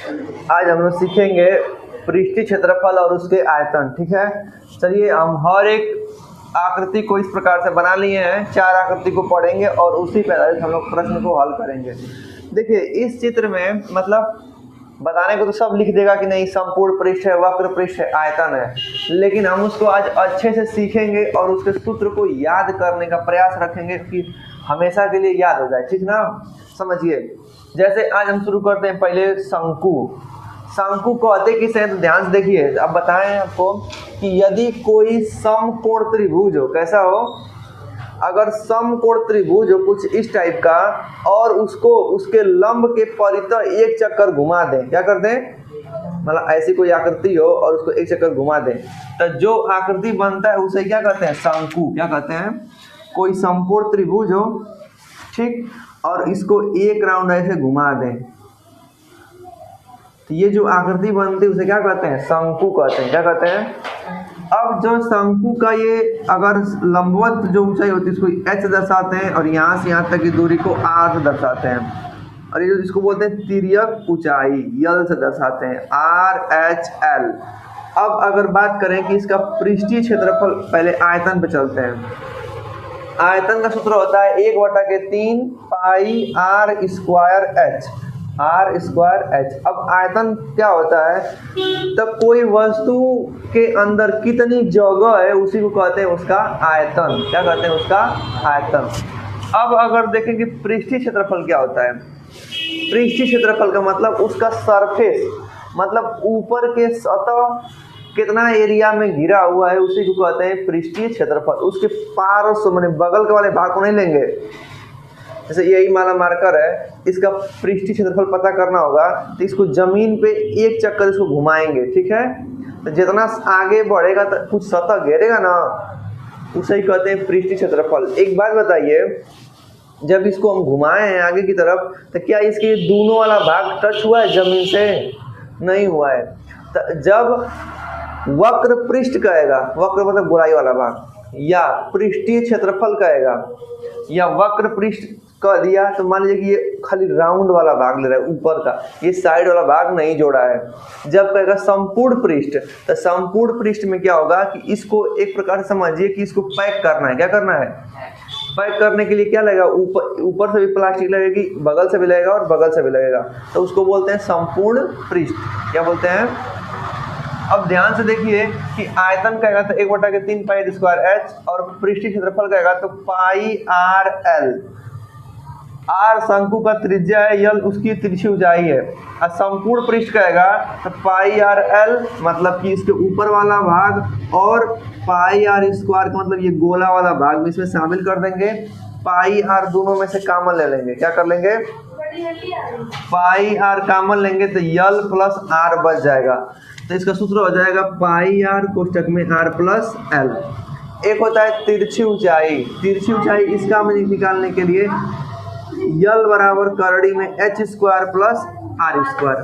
आज हम लोग सीखेंगे पृष्ठीय क्षेत्रफल और उसके आयतन। ठीक है, चलिए हम हर एक आकृति को इस प्रकार से बना लिए हैं, 4 आकृति को पढ़ेंगे और उसी पर आधारित हम लोग प्रश्न को हल करेंगे। देखिए इस चित्र में मतलब बताने को तो सब लिख देगा कि नहीं संपूर्ण पृष्ठ है, वक्र पृष्ठ है, आयतन है, लेकिन हम उसको आज अच्छे से सीखेंगे और उसके सूत्र को याद करने का प्रयास रखेंगे कि हमेशा के लिए याद हो जाए। ठीक ना, समझिए। जैसे आज हम शुरू करते हैं पहले शंकु। शंकु कहते किसे हैं तो ध्यान से देखिए। अब बताएं आपको कि यदि कोई समकोण त्रिभुज हो, कैसा हो, अगर समकोण त्रिभुज हो कुछ इस टाइप का और उसको उसके लंब के परितः एक चक्कर घुमा दें, क्या कर दें, मतलब ऐसी कोई आकृति हो और उसको एक चक्कर घुमा दें, तो जो आकृति बनता है उसे क्या कहते हैं, शंकु। क्या कहते हैं, कोई समकोण त्रिभुज हो, ठीक, और इसको एक राउंड ऐसे घुमा दें तो ये जो आकृति बनती है उसे क्या कहते हैं, शंकु कहते हैं। क्या कहते हैं। अब जो शंकु का ये अगर लंबवत जो ऊंचाई होती है उसको h दर्शाते हैं और यहाँ से यहाँ तक की दूरी को r से दर्शाते हैं, और ये इसको बोलते हैं तिर्यक ऊंचाई l से दर्शाते हैं, RHL। अब अगर बात करें कि इसका पृष्ठीय क्षेत्रफल, पहले आयतन पे चलते हैं। आयतन का सूत्र होता है 1/3 पाई r square h, r square h। अब आयतन क्या होता है, तब कोई वस्तु के अंदर कितनी जगह है उसी को कहते हैं उसका आयतन। क्या कहते हैं, उसका आयतन। अब अगर देखें कि पृष्ठीय क्षेत्रफल क्या होता है, पृष्ठीय क्षेत्रफल का मतलब उसका सरफेस, मतलब ऊपर के सतह कितना एरिया में घिरा हुआ है उसी को कहते हैं पृष्ठीय क्षेत्रफल। उसके पार्श्व माने बगल के वाले भाग को नहीं लेंगे। जैसे यही माला मार्कर है, इसका पृष्ठीय क्षेत्रफल पता करना होगा तो इसको जमीन पे एक चक्कर इसको घुमाएंगे, ठीक है, तो जितना आगे बढ़ेगा तो कुछ सतह घेरेगा ना, उसे ही कहते हैं पृष्ठीय क्षेत्रफल। एक बात बताइए, जब इसको हम घुमाए हैं आगे की तरफ तो क्या इसके दोनों वाला भाग टच हुआ है जमीन से, नहीं हुआ है। तो जब वक्र पृष्ठ कहेगा, वक्र मतलब गोलाई वाला भाग, या पृष्ठीय क्षेत्रफल कहेगा या वक्र पृष्ठ कह दिया तो मान लीजिए कि ये खाली राउंड वाला भाग ले रहा है ऊपर का, ये साइड वाला भाग नहीं जोड़ा है। जब कहेगा संपूर्ण पृष्ठ, तो संपूर्ण पृष्ठ में क्या होगा कि इसको एक प्रकार से समझिए कि इसको पैक करना है। क्या करना है, पैक करने के लिए क्या लगेगा, ऊपर से भी प्लास्टिक लगेगी, बगल से भी लगेगा और बगल से भी लगेगा, तो उसको बोलते हैं संपूर्ण पृष्ठ। क्या बोलते हैं। अब ध्यान से देखिए कि आयतन कहेगा तो 1/3 पाई स्क्वायर h और पृष्ठीय क्षेत्रफल कहेगा तो पाई RL। R शंकु का त्रिज्या है, L उसकी तिरछी ऊंचाई है, और संपूर्ण पृष्ठ कहेगा तो पाई RL मतलब कि इसके ऊपर वाला भाग, और पाई R स्क्वायर का मतलब ये गोला वाला भाग भी इसमें शामिल कर देंगे। पाई R दोनों में से कॉमन ले लेंगे, क्या कर लेंगे, पाई R कॉमन लेंगे तो L प्लस R बच जाएगा। तो इसका सूत्र हो जाएगा पाई R कोष्टक में R प्लस L। एक होता है तिरछी ऊंचाई, तिरछी ऊंचाई इसका हमें निकालने के लिए L बराबर करड़ी में h square plus R square.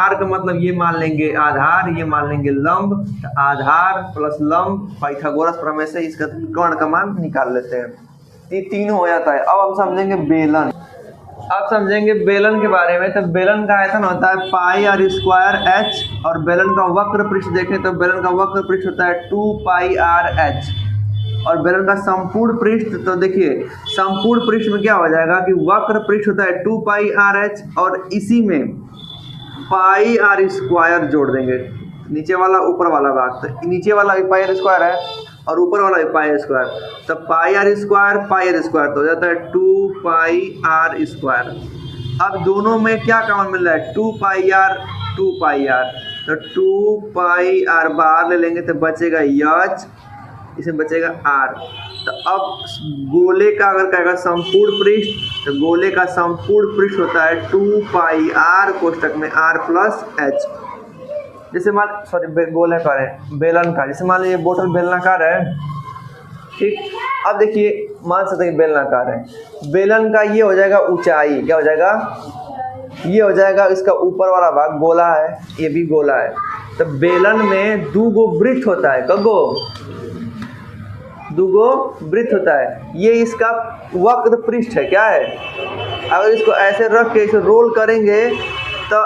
R का मतलब ये मान लेंगे आधार, ये मान लेंगे लंब, तो आधार प्लस लंब पाइथागोरस प्रमेय से इसका कर्ण का मान निकाल लेते हैं, ये तीनों हो जाता है। अब हम समझेंगे बेलन। अब समझेंगे बेलन के बारे में। तो बेलन का आयतन होता है पाई R स्क्वायर h, और बेलन का वक्र पृष्ठ देखें तो बेलन का वक्र पृष्ठ होता है 2 पाई R h, और बेलन का संपूर्ण पृष्ठ, तो देखिए संपूर्ण पृष्ठ में क्या हो जाएगा कि वक्र पृष्ठ होता है 2 पाई RH और इसी में पाई R स्क्वायर जोड़ देंगे, नीचे वाला ऊपर वाला भाग, तो नीचे वाला भी पाई R स्क्वायर है और ऊपर वाला भी पाई R स्क्वायर, तो पाई R स्क्वायर तो हो जाता है 2 पाई R स्क्वायर। अब दोनों में क्या कॉमन मिल रहा है, 2 पाई R, तो 2 पाई R बाहर ले लेंगे तो बचेगा h, इसमें बचेगा R। तो अब गोले का अगर कहेगा संपूर्ण पृष्ठ, तो गोले का संपूर्ण पृष्ठ होता है 2 पाई R कोष्टक में R प्लस h। जैसे गोले का है बेलन का, जैसे मान लीजिए बोतल बेलनाकार है, ठीक। अब देखिए मान सकते हैं बेलनाकार है, बेलन का ये हो जाएगा ऊंचाई, क्या हो जाएगा, ये हो जाएगा इसका ऊपर वाला भाग गोला है, ये भी गोला है। तो बेलन में 2 गो वृत्त होता है, कगो 2 गो वृत्त होता है, ये इसका वक्र पृष्ठ है। क्या है, अगर इसको ऐसे रख के इसे रोल करेंगे तो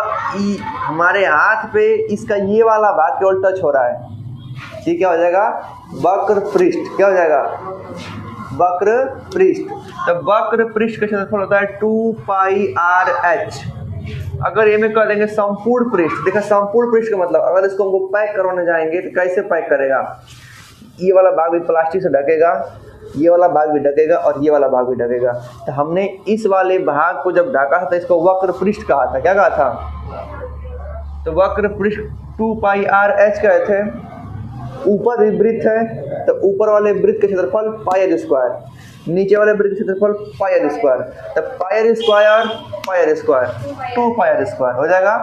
हमारे हाथ पे इसका ये वाला भाग केवल टच हो रहा है, ये क्या हो जाएगा, वक्र पृष्ठ। क्या हो जाएगा, वक्र पृष्ठ। तो वक्र पृष्ठ का क्षेत्रफल होता है 2πr/h। अगर ये में कर देंगे संपूर्ण पृष्ठ, देखा संपूर्ण पृष्ठ का मतलब, अगर इसको हमको पैक करवाने जाएंगे तो कैसे पैक करेगा, ये वाला भाग भी प्लास्टिक से ढकेगा, ये वाला भाग भी ढकेगा और ये वाला भाग भी ढकेगा। तो हमने इस वाले भाग को जब ढका था तो इसको वक्र पृष्ठ कहा था। क्या कहा था, तो वक्र पृष्ठ 2πr/h कहे थे। ऊपर भी वृत्त है तो ऊपर वाले वृत्त का क्षेत्रफल πr², नीचे वाले वृत्त का क्षेत्रफल πr²। तो πr² 2πr² हो जाएगा।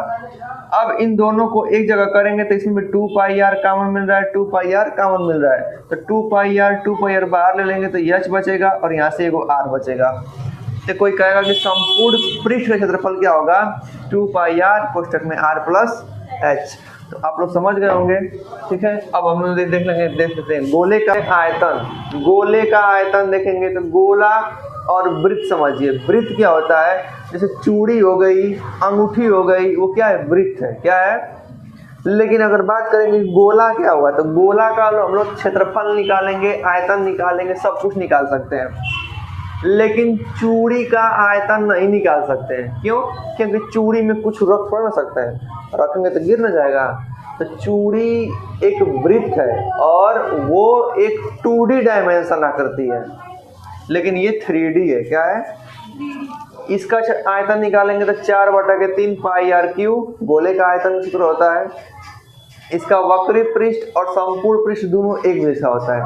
अब इन दोनों को एक जगह करेंगे तो इसमें 2πr कॉमन मिल रहा है, 2πr कॉमन मिल रहा है। तो 2πr बाहर ले लेंगे तो h बचेगा और यहाँ से एगो r बचेगा। तो कोई कहेगा कि संपूर्ण पृष्ठ का क्षेत्रफल क्या होगा, 2πr कोष्ठक में r प्लस h। तो आप लोग समझ गए होंगे, ठीक है। अब हम लोग देख लेते हैं गोले का आयतन। गोले का आयतन देखेंगे तो गोला और वृत्त समझिए। वृत्त क्या होता है, जैसे चूड़ी हो गई, अंगूठी हो गई, वो क्या है, वृत्त है। क्या है, लेकिन अगर बात करेंगे गोला क्या हुआ, तो गोला का हम लोग क्षेत्रफल निकालेंगे, आयतन निकालेंगे, सब कुछ निकाल सकते हैं, लेकिन चूड़ी का आयतन नहीं निकाल सकते हैं। क्यों, क्योंकि चूड़ी में कुछ रख पड़ ना सकता है, रखेंगे तो गिर ना जाएगा। तो चूड़ी एक वृत्त है और वो एक 2D डायमेंशन आकृति है, लेकिन ये 3D है। क्या है, इसका आयतन निकालेंगे तो 4/3 πr³ गोले का आयतन सूत्र होता है। इसका वक्री पृष्ठ और संपूर्ण पृष्ठ दोनों एक जैसा होता है।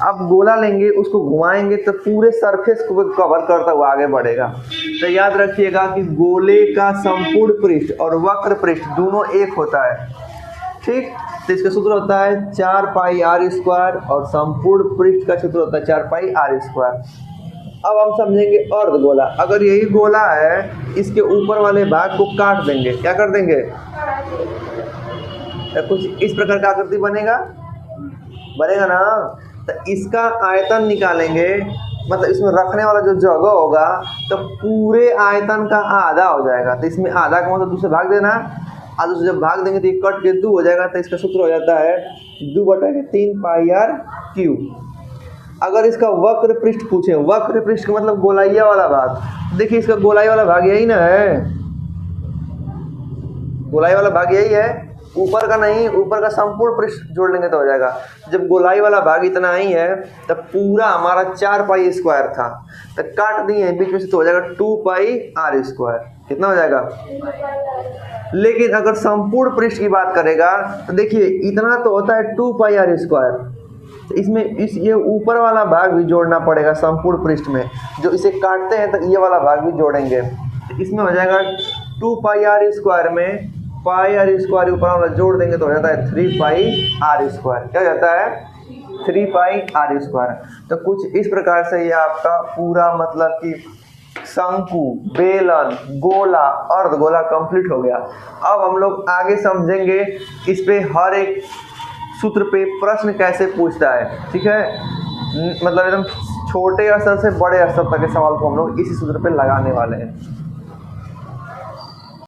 अब गोला लेंगे, उसको घुमाएंगे तो पूरे सरफेस को कवर करता हुआ आगे बढ़ेगा। तो याद रखिएगा कि गोले का संपूर्ण पृष्ठ और वक्र पृष्ठ दोनों एक होता है, ठीक। तो इसका सूत्र होता है 4πr² और संपूर्ण पृष्ठ का सूत्र होता है 4πr²। अब हम समझेंगे अर्धगोला। अगर यही गोला है, इसके ऊपर वाले भाग को काट देंगे। क्या कर देंगे, तो कुछ इस प्रकार का आकृति बनेगा ना। तो इसका आयतन निकालेंगे, मतलब इसमें रखने वाला जो जगह होगा, तो पूरे आयतन का आधा हो जाएगा। तो इसमें आधा का मतलब 2 से भाग देना, आधा से जब भाग देंगे तो ये कट के 2 हो जाएगा। तो इसका सूत्र हो जाता है 2/3 πr³। अगर इसका वक्र पृष्ठ पूछे, वक्र पृष्ठ का मतलब गोलाइया वाला भाग, देखिए इसका गोलाई वाला भाग यही ना है, गोलाई वाला भाग यही है, ऊपर का नहीं, ऊपर का संपूर्ण पृष्ठ जोड़ लेंगे तो हो जाएगा। जब गोलाई वाला भाग इतना ही है तब पूरा हमारा 4π² था, तो काट दिए बीच में से तो हो जाएगा 2πr²। कितना हो जाएगा, लेकिन अगर संपूर्ण पृष्ठ की बात करेगा तो देखिए इतना तो होता है 2πr²। तो इसमें ये ऊपर वाला भाग भी जोड़ना पड़ेगा संपूर्ण पृष्ठ में, जो इसे काटते हैं तो ये वाला भाग भी जोड़ेंगे। तो इसमें हो जाएगा 2πr² में πr² ऊपर वाला जोड़ देंगे तो हो जाता है 3πr²। क्या हो जाता है, 3πr²। तो कुछ इस प्रकार से ये आपका पूरा मतलब कि शंकु, बेलन, गोला, अर्धगोला कंप्लीट हो गया। अब हम लोग आगे समझेंगे इस पे हर एक सूत्र पे प्रश्न कैसे पूछता है, ठीक है। मतलब एकदम छोटे स्तर से बड़े स्तर तक के सवाल को हम लोग इसी सूत्र पे लगाने वाले हैं।